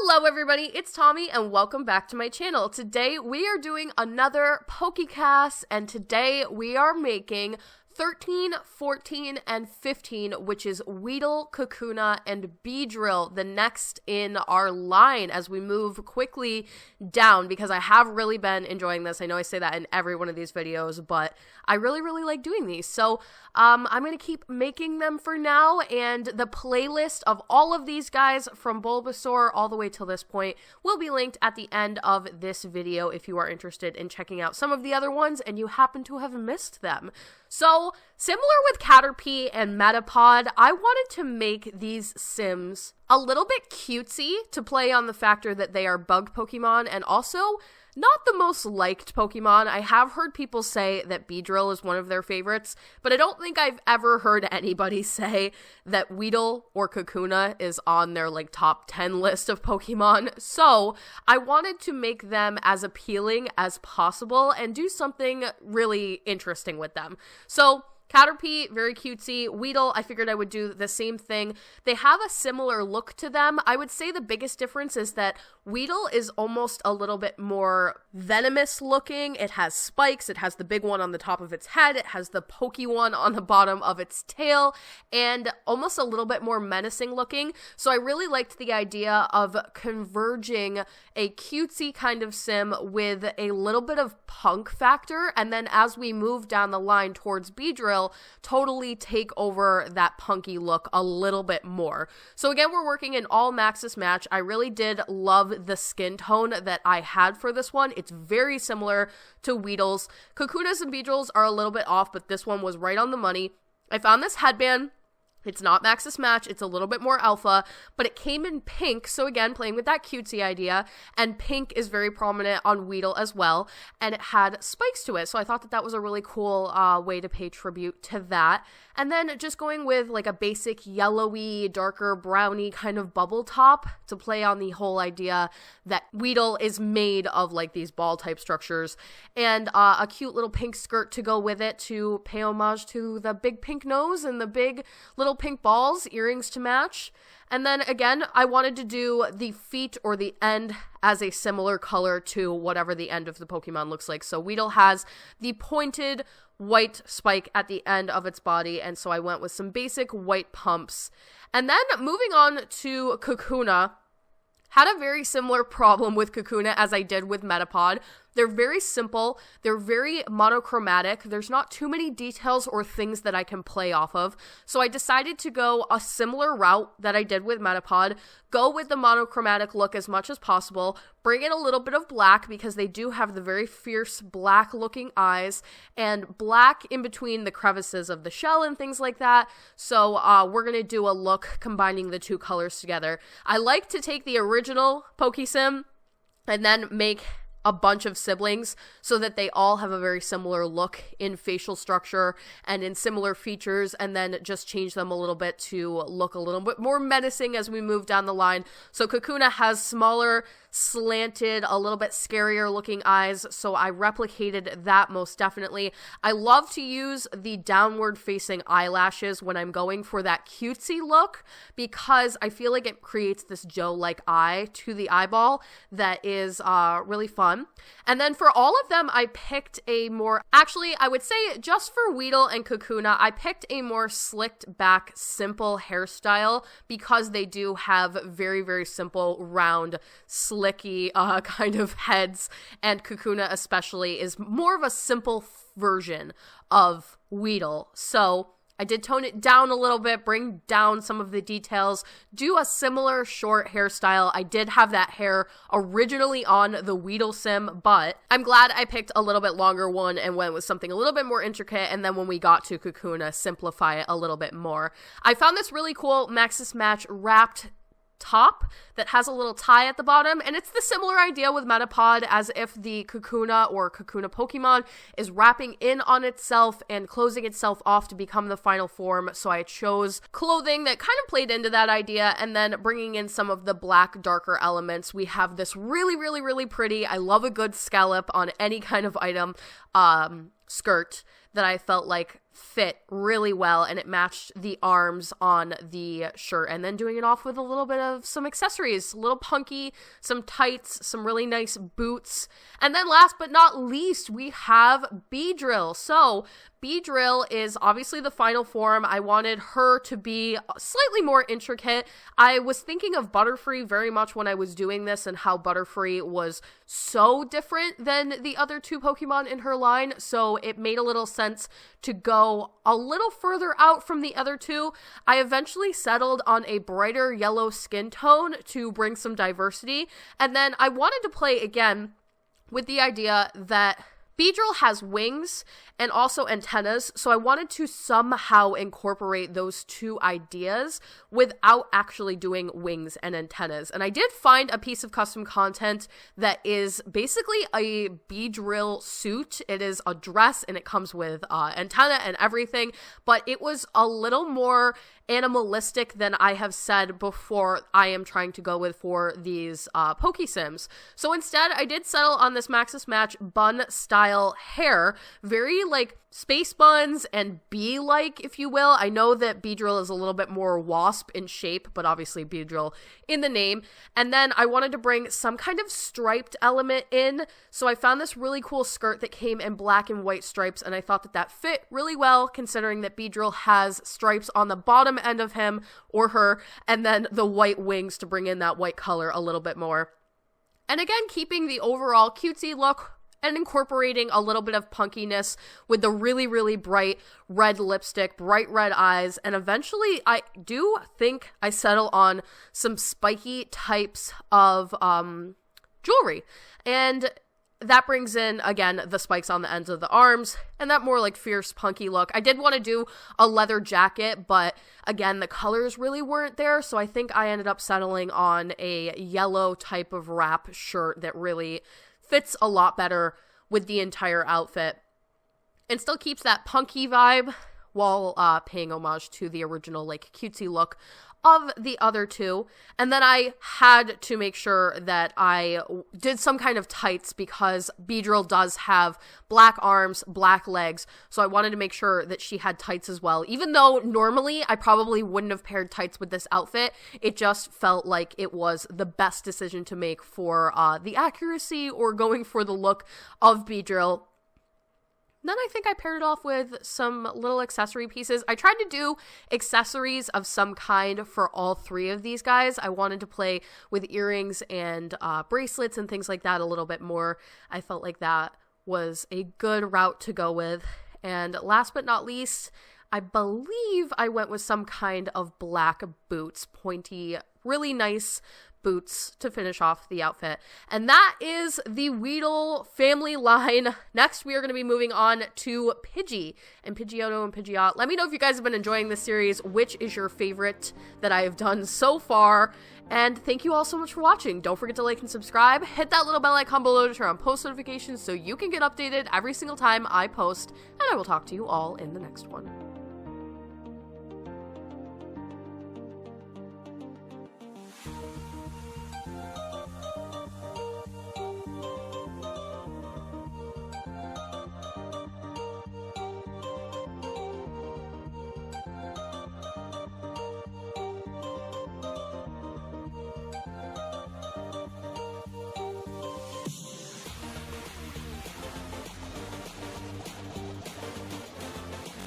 Hello everybody, it's Tommy and welcome back to my channel. Today we are doing another CAS and today we are making 13, 14, and 15, which is Weedle, Kakuna, and Beedrill, the next in our line as we move quickly down, because I have really been enjoying this. I know I say that in every one of these videos, but I really like doing these. So I'm going to keep making them for now, and the playlist of all of these guys from Bulbasaur all the way till this point will be linked at the end of this video if you are interested in checking out some of the other ones and you happen to have missed them. So, similar with Caterpie and Metapod, I wanted to make these Sims a little bit cutesy to play on the factor that they are bug Pokemon and also not the most liked Pokemon. I have heard people say that Beedrill is one of their favorites, but I don't think I've ever heard anybody say that Weedle or Kakuna is on their top 10 list of Pokemon. So I wanted to make them as appealing as possible and do something really interesting with them. So Caterpie, very cutesy. Weedle, I figured I would do the same thing. They have a similar look to them. I would say the biggest difference is that Weedle is almost a little bit more venomous looking. It has spikes. It has the big one on the top of its head. It has the pokey one on the bottom of its tail, and almost a little bit more menacing looking. So I really liked the idea of converging a cutesy kind of sim with a little bit of punk factor, and then as we move down the line towards Beedrill, totally take over that punky look a little bit more. So again, we're working in all Maxis match. I really did love the skin tone that I had for this one. It's very similar to Weedle's. Kakuna's and Beedrill's are a little bit off, but this one was right on the money. I found this headband. It's not Maxis Match, it's a little bit more alpha, but it came in pink, so again, playing with that cutesy idea, and pink is very prominent on Weedle as well, and it had spikes to it, so I thought that that was a really cool way to pay tribute to that. And then just going with a basic yellowy, darker browny kind of bubble top to play on the whole idea that Weedle is made of these ball type structures, and a cute little pink skirt to go with it to pay homage to the big pink nose and the big little pink balls, earrings to match. And then again, I wanted to do the feet or the end as a similar color to whatever the end of the Pokemon looks like. So Weedle has the pointed white spike at the end of its body, and so I went with some basic white pumps. And then moving on to Kakuna, had a very similar problem with Kakuna as I did with Metapod. They're very simple, they're very monochromatic, there's not too many details or things that I can play off of, so I decided to go a similar route that I did with Metapod, go with the monochromatic look as much as possible, bring in a little bit of black because they do have the very fierce black looking eyes, and black in between the crevices of the shell and things like that, so we're going to do a look combining the two colors together. I like to take the original Pokesim and then make a bunch of siblings so that they all have a very similar look in facial structure and in similar features, and then just change them a little bit to look a little bit more menacing as we move down the line. So Kakuna has smaller, slanted, a little bit scarier looking eyes, so I replicated that most definitely. I love to use the downward facing eyelashes when I'm going for that cutesy look because I feel like it creates this Joe-like eye to the eyeball that is really fun. And then for all of them, I picked a more, actually, I would say just for Weedle and Kakuna, I picked a more slicked back, simple hairstyle because they do have very simple, round, slicky kind of heads, and Kakuna especially is more of a simple version of Weedle. So I did tone it down a little bit, bring down some of the details, do a similar short hairstyle. I did have that hair originally on the Weedle sim, but I'm glad I picked a little bit longer one and went with something a little bit more intricate, and then when we got to Kakuna, simplify it a little bit more. I found this really cool Maxis Match wrapped top that has a little tie at the bottom, and it's the similar idea with Metapod as if the Kakuna or Kakuna Pokemon is wrapping in on itself and closing itself off to become the final form, so I chose clothing that kind of played into that idea, and then bringing in some of the black darker elements. We have this really pretty, I love a good scallop on any kind of item, skirt that I felt like fit really well, and it matched the arms on the shirt, and then doing it off with a little bit of some accessories, a little punky, some tights, some really nice boots. And then last but not least, we have Beedrill. So Beedrill is obviously the final form. I wanted her to be slightly more intricate. I was thinking of Butterfree very much when I was doing this, and how Butterfree was so different than the other two Pokemon in her line, so it made a little sense to go a little further out from the other two. I eventually settled on a brighter yellow skin tone to bring some diversity, and then I wanted to play again with the idea that Beedrill has wings and also antennas, so I wanted to somehow incorporate those two ideas without actually doing wings and antennas. And I did find a piece of custom content that is basically a Beedrill suit. It is a dress, and it comes with antenna and everything, but it was a little more animalistic than I have said before I am trying to go with for these Pokesims. So instead, I did settle on this Maxis Match bun style hair, very like space buns and bee-like, if you will. I know that Beedrill is a little bit more wasp in shape, but obviously Beedrill in the name. And then I wanted to bring some kind of striped element in, so I found this really cool skirt that came in black and white stripes, and I thought that that fit really well, considering that Beedrill has stripes on the bottom end of him or her, and then the white wings to bring in that white color a little bit more. And again, keeping the overall cutesy look and incorporating a little bit of punkiness with the really, really bright red lipstick, bright red eyes, and eventually I do think I settle on some spiky types of jewelry. And that brings in, again, the spikes on the ends of the arms, and that more like fierce, punky look. I did want to do a leather jacket, but again, the colors really weren't there, so I think I ended up settling on a yellow type of wrap shirt that really fits a lot better with the entire outfit and still keeps that punky vibe while paying homage to the original like cutesy look of the other two. And then I had to make sure that I did some kind of tights, because Beedrill does have black arms, black legs, so I wanted to make sure that she had tights as well. Even though normally I probably wouldn't have paired tights with this outfit, it just felt like it was the best decision to make for the accuracy or going for the look of Beedrill. Then I think I paired it off with some little accessory pieces. I tried to do accessories of some kind for all three of these guys. I wanted to play with earrings and bracelets and things like that a little bit more. I felt like that was a good route to go with. And last but not least, I believe I went with some kind of black boots, pointy, really nice boots to finish off the outfit. And that is the Weedle family line. Next, we are going to be moving on to Pidgey and Pidgeotto and Pidgeot. Let me know if you guys have been enjoying this series. Which is your favorite that I have done so far? And thank you all so much for watching. Don't forget to like and subscribe. Hit that little bell icon below to turn on post notifications so you can get updated every single time I post. And I will talk to you all in the next one.